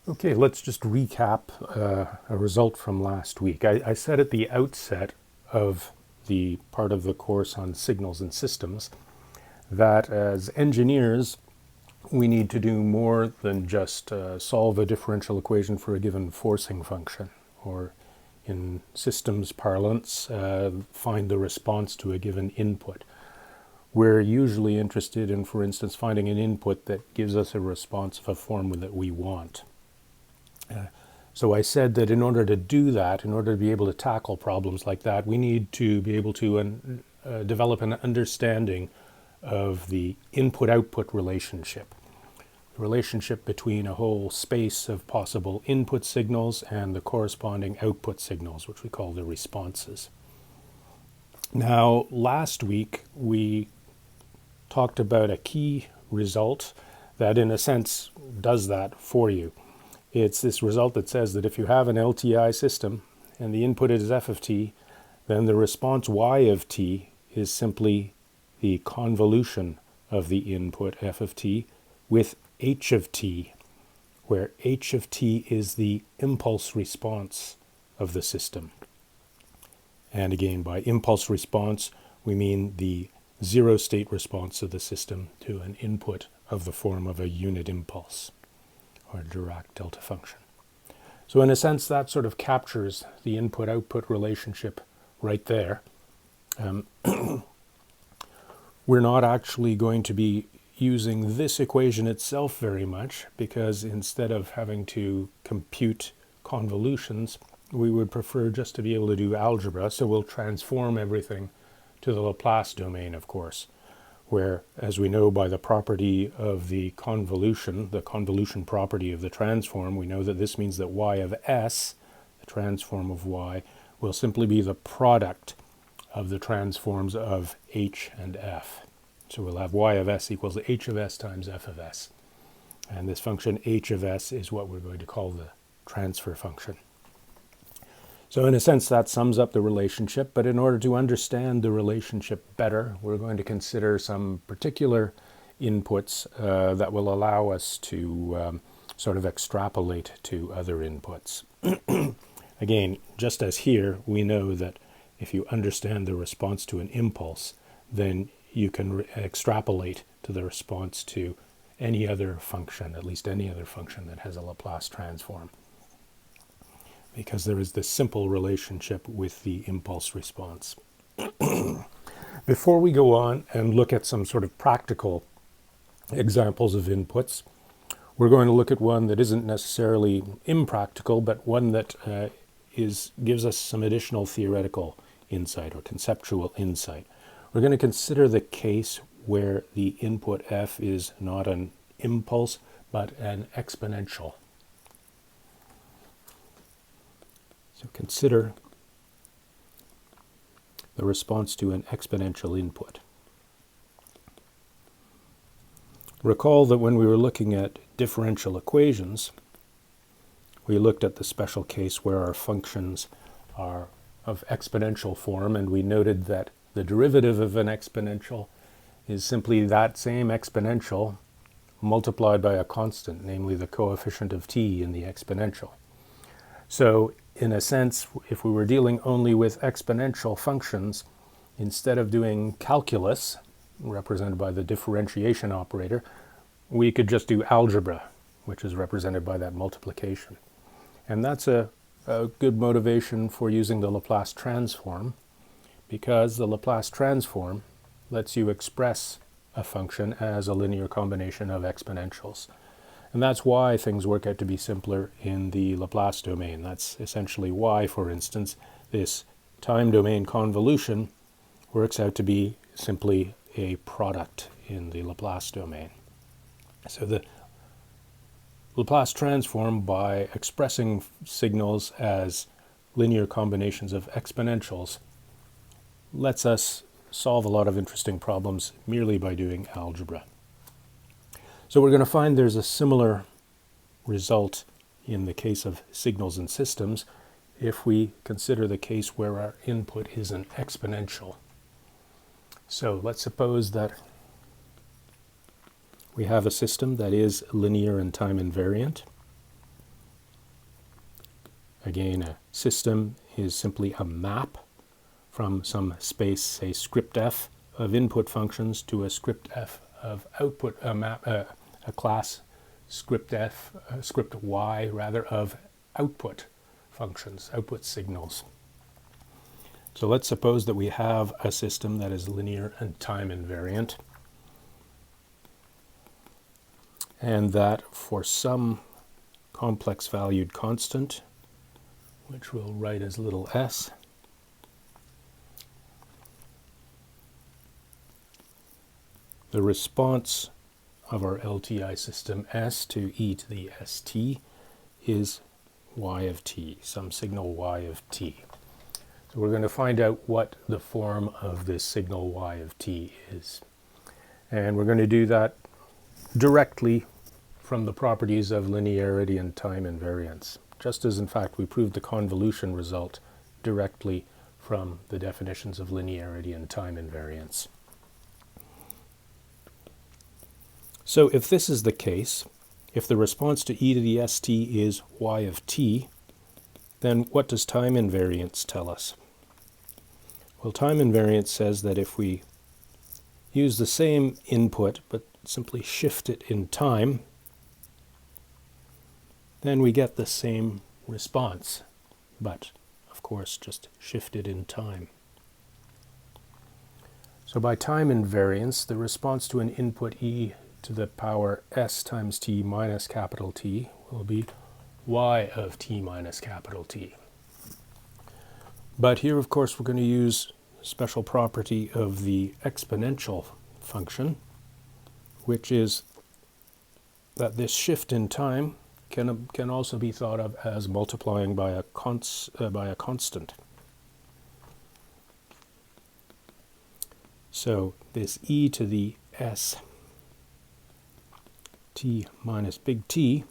Okay, let's just recap a result from last week. I said at the outset of the part of the course on signals and systems that as engineers, we need to do more than just solve a differential equation for a given forcing function, or in systems parlance, find the response to a given input. We're usually interested in, for instance, finding an input that gives us a response of a form that we want. So I said that in order to do that, in order to be able to tackle problems like that, we need to be able to develop an understanding of the input-output relationship, the relationship between a whole space of possible input signals and the corresponding output signals, which we call the responses. Now, last week we talked about a key result that in a sense does that for you. It's this result that says that if you have an LTI system and the input is f of t, then the response y of t is simply the convolution of the input f of t with h of t, where h of t is the impulse response of the system. And again, by impulse response, we mean the zero state response of the system to an input of the form of a unit impulse, or Dirac delta function. So in a sense, that sort of captures the input-output relationship right there. We're not actually going to be using this equation itself very much, because instead of having to compute convolutions, we would prefer just to be able to do algebra, so we'll transform everything to the Laplace domain, of course, where, as we know by the property of the convolution property of the transform, we know that this means that y of s, the transform of y, will simply be the product of the transforms of h and f. So we'll have y of s equals h of s times f of s. And this function h of s is what we're going to call the transfer function. So in a sense, that sums up the relationship, but in order to understand the relationship better, we're going to consider some particular inputs that will allow us to sort of extrapolate to other inputs. Again, just as here, we know that if you understand the response to an impulse, then you can extrapolate to the response to any other function, at least any other function that has a Laplace transform, because there is this simple relationship with the impulse response. Before we go on and look at some sort of practical examples of inputs, we're going to look at one that isn't necessarily impractical, but one that gives us some additional theoretical insight or conceptual insight. We're going to consider the case where the input f is not an impulse, but an exponential. So consider the response to an exponential input. Recall that when we were looking at differential equations, we looked at the special case where our functions are of exponential form, and we noted that the derivative of an exponential is simply that same exponential multiplied by a constant, namely the coefficient of t in the exponential. So in a sense, if we were dealing only with exponential functions, instead of doing calculus, represented by the differentiation operator, we could just do algebra, which is represented by that multiplication. And that's a good motivation for using the Laplace transform, because the Laplace transform lets you express a function as a linear combination of exponentials. And that's why things work out to be simpler in the Laplace domain. That's essentially why, for instance, this time domain convolution works out to be simply a product in the Laplace domain. So the Laplace transform, by expressing signals as linear combinations of exponentials, lets us solve a lot of interesting problems merely by doing algebra. So we're going to find there's a similar result in the case of signals and systems if we consider the case where our input is an exponential. So let's suppose that we have a system that is linear and time invariant, Again, a system is simply a map from some space, say script f, of input functions to a script f of output, a class script f, script y rather, of output functions, output signals. So let's suppose that we have a system that is linear and time invariant, and that for some complex valued constant, which we'll write as little s, the response of our LTI system S to e to the st is y of t, some signal y of t. So we're going to find out what the form of this signal y of t is. And we're going to do that directly from the properties of linearity and time invariance, just as in fact we proved the convolution result directly from the definitions of linearity and time invariance. So if this is the case, if the response to e to the st is y of t, then what does time invariance tell us? Well, time invariance says that if we use the same input but simply shift it in time, then we get the same response, but of course just shift it in time. So by time invariance, the response to an input e to the power s times t minus capital T will be y of t minus capital T. But here, of course, we're going to use a special property of the exponential function, which is that this shift in time can also be thought of as multiplying by a constant. So this e to the s t minus big T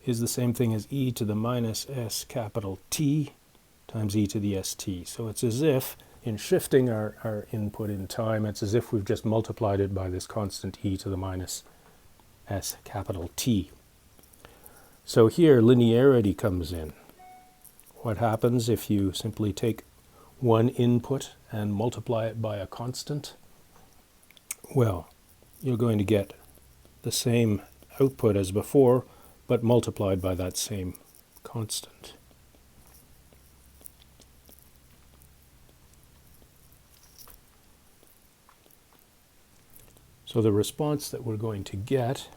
is the same thing as e to the minus s capital T times e to the st. So it's as if, in shifting our input in time, it's as if we've just multiplied it by this constant e to the minus s capital T. So here linearity comes in. What happens if you simply take one input and multiply it by a constant? Well, you're going to get the same output as before, but multiplied by that same constant. So the response that we're going to get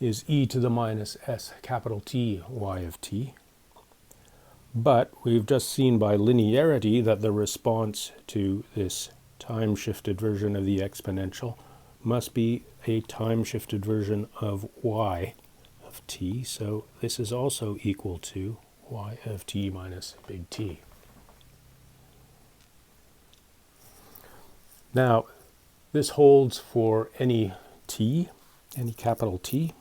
is e to the minus s capital T y of t. But we've just seen by linearity that the response to this time-shifted version of the exponential must be a time-shifted version of y of t. So this is also equal to y of t minus big T. Now, this holds for any t, any capital T.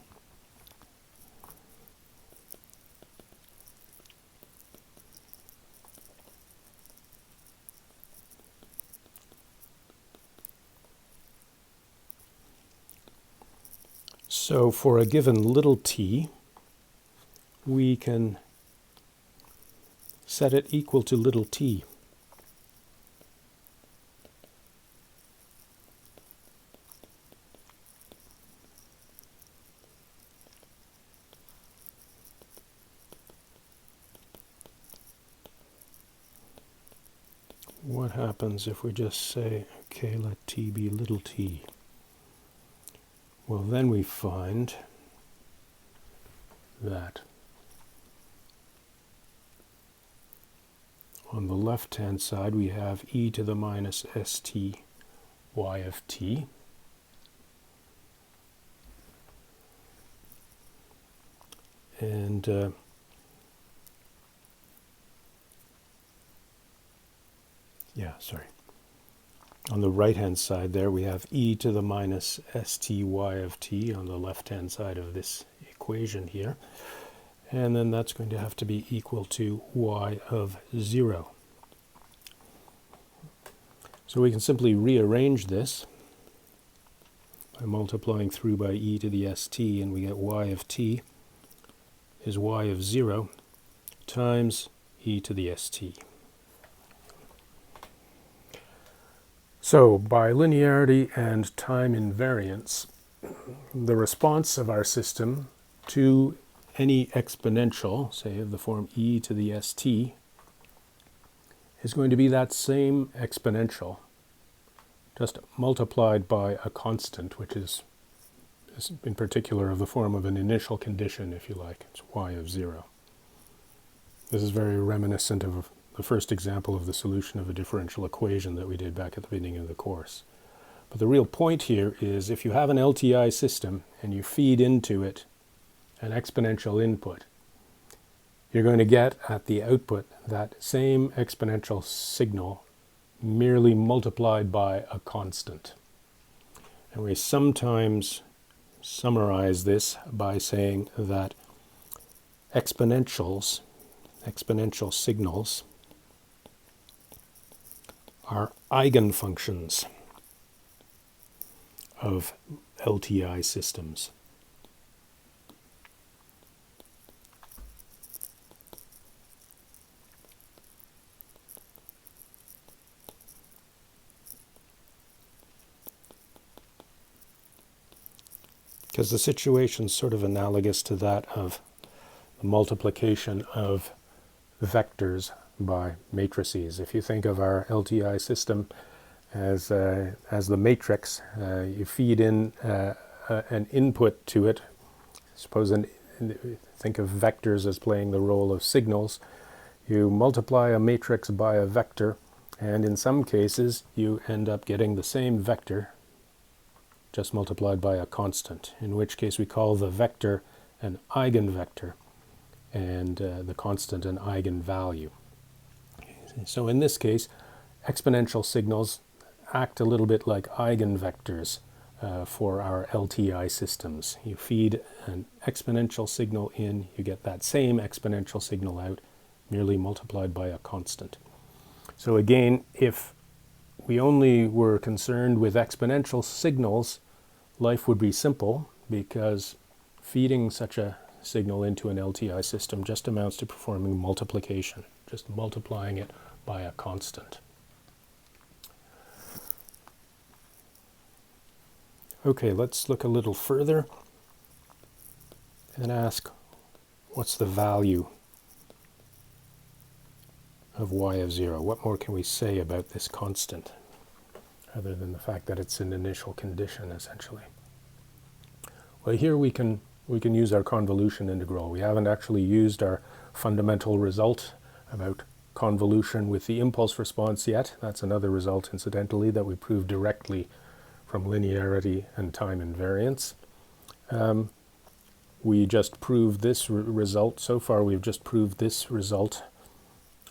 So for a given little t, we can set it equal to little t. What happens if we just say, okay, let t be little t? Well, then we find that on the left-hand side we have e to the minus st y of t. And on the right-hand side there we have e to the minus st y of t on the left-hand side of this equation here. And then that's going to have to be equal to y of 0. So we can simply rearrange this by multiplying through by e to the st, and we get y of t is y of 0 times e to the st. So by linearity and time invariance, the response of our system to any exponential, say of the form e to the st, is going to be that same exponential, just multiplied by a constant, which is in particular of the form of an initial condition, if you like. It's y of 0. This is very reminiscent of the first example of the solution of a differential equation that we did back at the beginning of the course. But the real point here is if you have an LTI system and you feed into it an exponential input, you're going to get at the output that same exponential signal merely multiplied by a constant. And we sometimes summarize this by saying that exponential signals are eigenfunctions of LTI systems. Because the situation's sort of analogous to that of the multiplication of vectors by matrices. If you think of our LTI system as the matrix, you feed in an input to it. Suppose think of vectors as playing the role of signals. You multiply a matrix by a vector, and in some cases you end up getting the same vector just multiplied by a constant, in which case we call the vector an eigenvector and the constant an eigenvalue. So in this case, exponential signals act a little bit like eigenvectors for our LTI systems. You feed an exponential signal in, you get that same exponential signal out, merely multiplied by a constant. So again, if we only were concerned with exponential signals, life would be simple, because feeding such a signal into an LTI system just amounts to performing multiplication, just multiplying it by a constant. Okay, let's look a little further and ask, what's the value of y of 0? What more can we say about this constant, other than the fact that it's an initial condition, essentially? Well, here we can use our convolution integral. We haven't actually used our fundamental result about convolution with the impulse response yet. That's another result, incidentally, that we proved directly from linearity and time invariance. We just proved this result. So far, we've just proved this result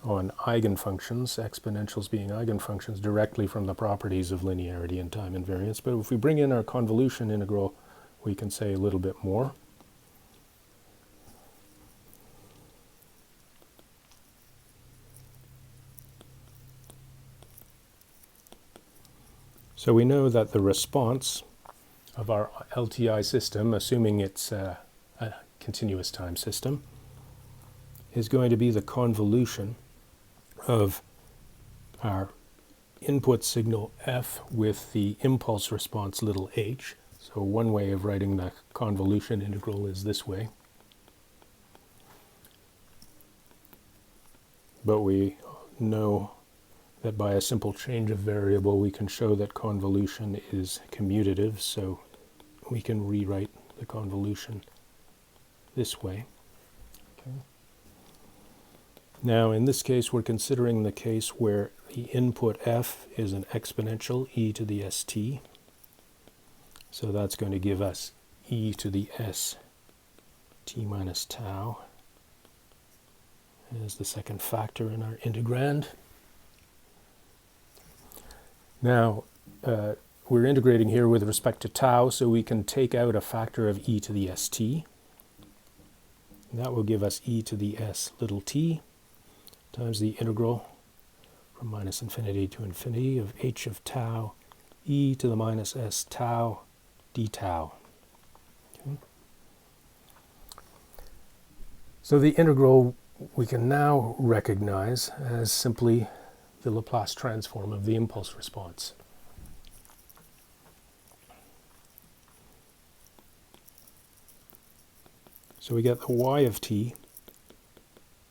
on eigenfunctions, exponentials being eigenfunctions, directly from the properties of linearity and time invariance. But if we bring in our convolution integral, we can say a little bit more. So we know that the response of our LTI system, assuming it's a continuous time system, is going to be the convolution of our input signal f with the impulse response little h. So one way of writing the convolution integral is this way. But we know that by a simple change of variable we can show that convolution is commutative, so we can rewrite the convolution this way. Okay. Now in this case we're considering the case where the input f is an exponential e to the st. So that's going to give us e to the s t minus tau as the second factor in our integrand. Now, we're integrating here with respect to tau, so we can take out a factor of e to the st. That will give us e to the s little t times the integral from minus infinity to infinity of h of tau e to the minus s tau d tau. Okay. So the integral we can now recognize as simply the Laplace transform of the impulse response. So we get the y of t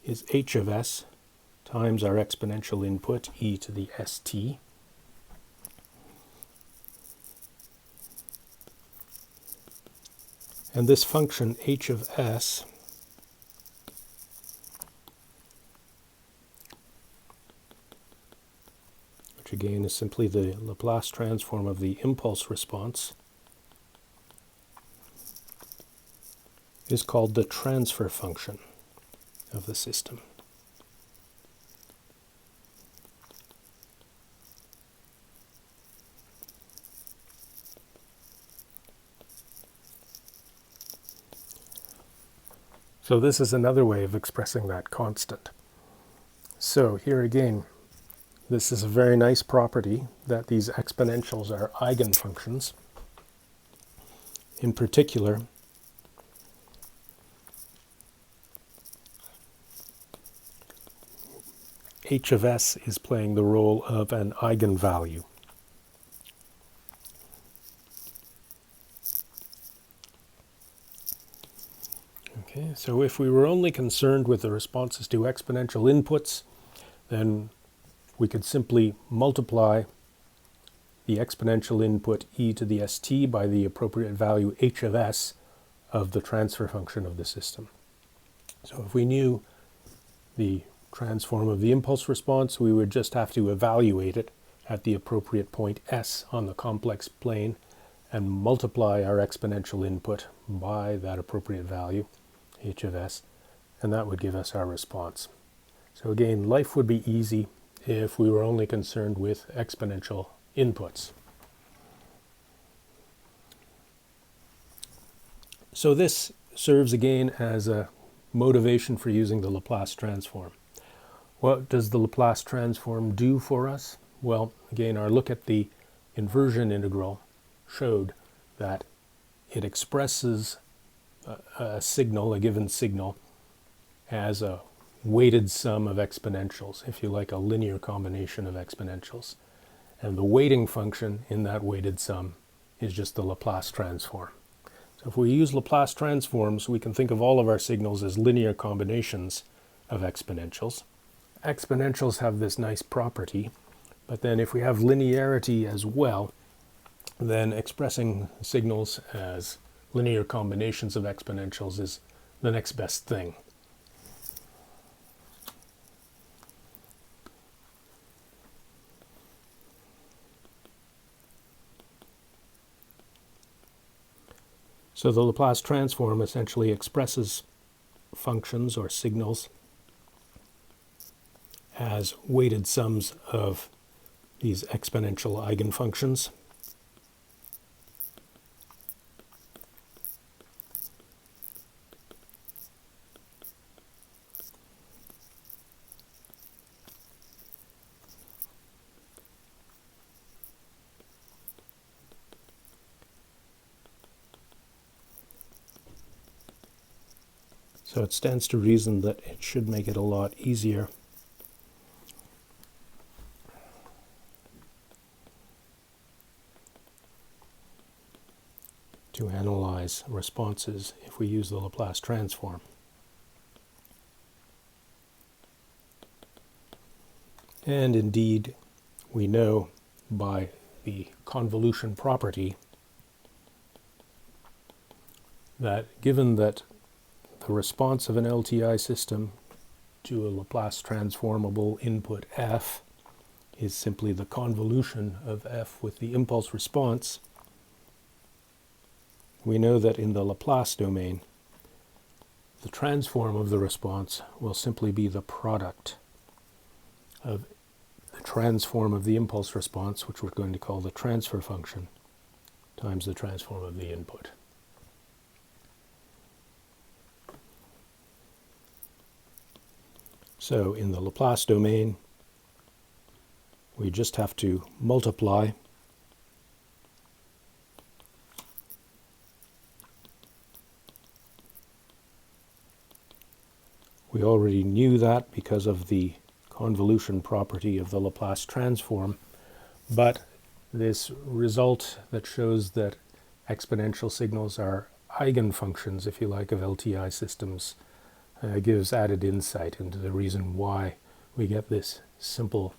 is h of s times our exponential input e to the st. And this function h of s which again is simply the Laplace transform of the impulse response, is called the transfer function of the system. So this is another way of expressing that constant. So here again, this is a very nice property that these exponentials are eigenfunctions. In particular, h of s is playing the role of an eigenvalue. Okay, so if we were only concerned with the responses to exponential inputs, then we could simply multiply the exponential input e to the st by the appropriate value h of s of the transfer function of the system. So if we knew the transform of the impulse response, we would just have to evaluate it at the appropriate point s on the complex plane and multiply our exponential input by that appropriate value, h of s, and that would give us our response. So again, life would be easy if we were only concerned with exponential inputs. So this serves again as a motivation for using the Laplace transform. What does the Laplace transform do for us? Well, again, our look at the inversion integral showed that it expresses a signal, a given signal, as a weighted sum of exponentials, if you like, a linear combination of exponentials. And the weighting function in that weighted sum is just the Laplace transform. So if we use Laplace transforms, we can think of all of our signals as linear combinations of exponentials. Exponentials have this nice property, but then if we have linearity as well, then expressing signals as linear combinations of exponentials is the next best thing. So the Laplace transform essentially expresses functions or signals as weighted sums of these exponential eigenfunctions. So it stands to reason that it should make it a lot easier to analyze responses if we use the Laplace transform. And indeed, we know by the convolution property that given that the response of an LTI system to a Laplace transformable input f is simply the convolution of f with the impulse response, we know that in the Laplace domain, the transform of the response will simply be the product of the transform of the impulse response, which we're going to call the transfer function, times the transform of the input. So in the Laplace domain, we just have to multiply We already knew that because of the convolution property of the Laplace transform, but this result that shows that exponential signals are eigenfunctions, if you like, of LTI systems gives added insight into the reason why we get this simple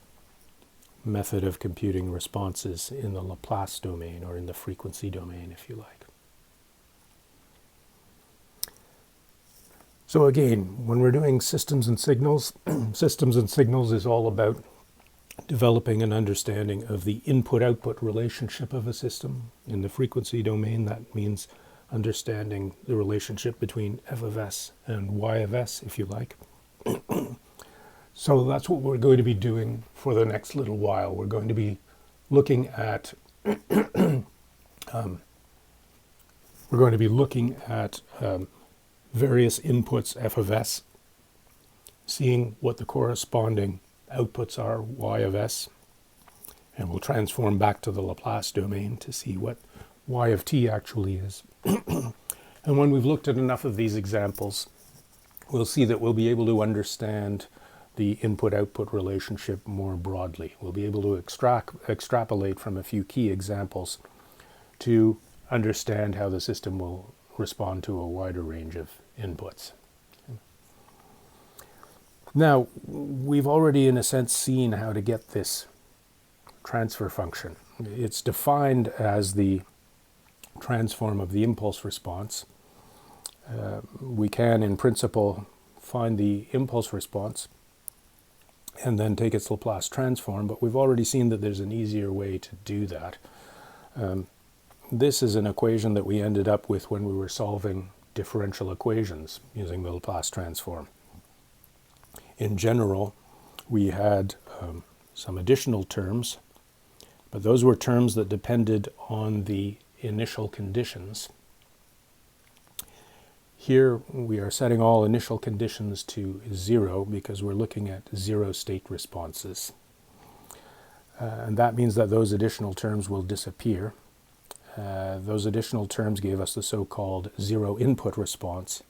method of computing responses in the Laplace domain, or in the frequency domain, if you like. So again, when we're doing systems and signals, systems and signals is all about developing an understanding of the input-output relationship of a system. In the frequency domain, that means understanding the relationship between f of s and y of s, if you like. So that's what we're going to be doing for the next little while. We're going to be looking at various inputs f of s, seeing what the corresponding outputs are y of s, and we'll transform back to the Laplace domain to see what y of t actually is. And when we've looked at enough of these examples, we'll see that we'll be able to understand the input-output relationship more broadly. We'll be able to extrapolate from a few key examples to understand how the system will respond to a wider range of inputs. Now, we've already, in a sense, seen how to get this transfer function. It's defined as the transform of the impulse response. We can, in principle, find the impulse response and then take its Laplace transform, but we've already seen that there's an easier way to do that. This is an equation that we ended up with when we were solving differential equations using the Laplace transform. In general, we had some additional terms, but those were terms that depended on the initial conditions. Here we are setting all initial conditions to 0 because we're looking at zero state responses. And that means that those additional terms will disappear. Those additional terms gave us the so-called zero input response.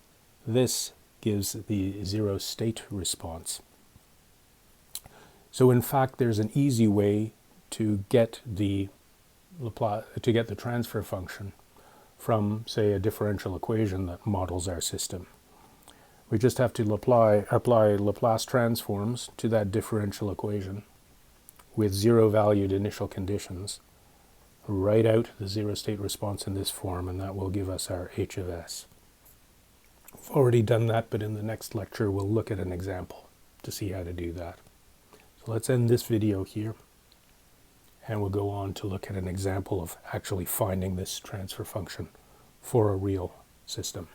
This gives the zero state response. So in fact, there's an easy way to get the transfer function from, say, a differential equation that models our system. We just have to apply Laplace transforms to that differential equation with zero-valued initial conditions, write out the zero-state response in this form, and that will give us our h of s. We've already done that, but in the next lecture we'll look at an example to see how to do that. So let's end this video here, and we'll go on to look at an example of actually finding this transfer function for a real system.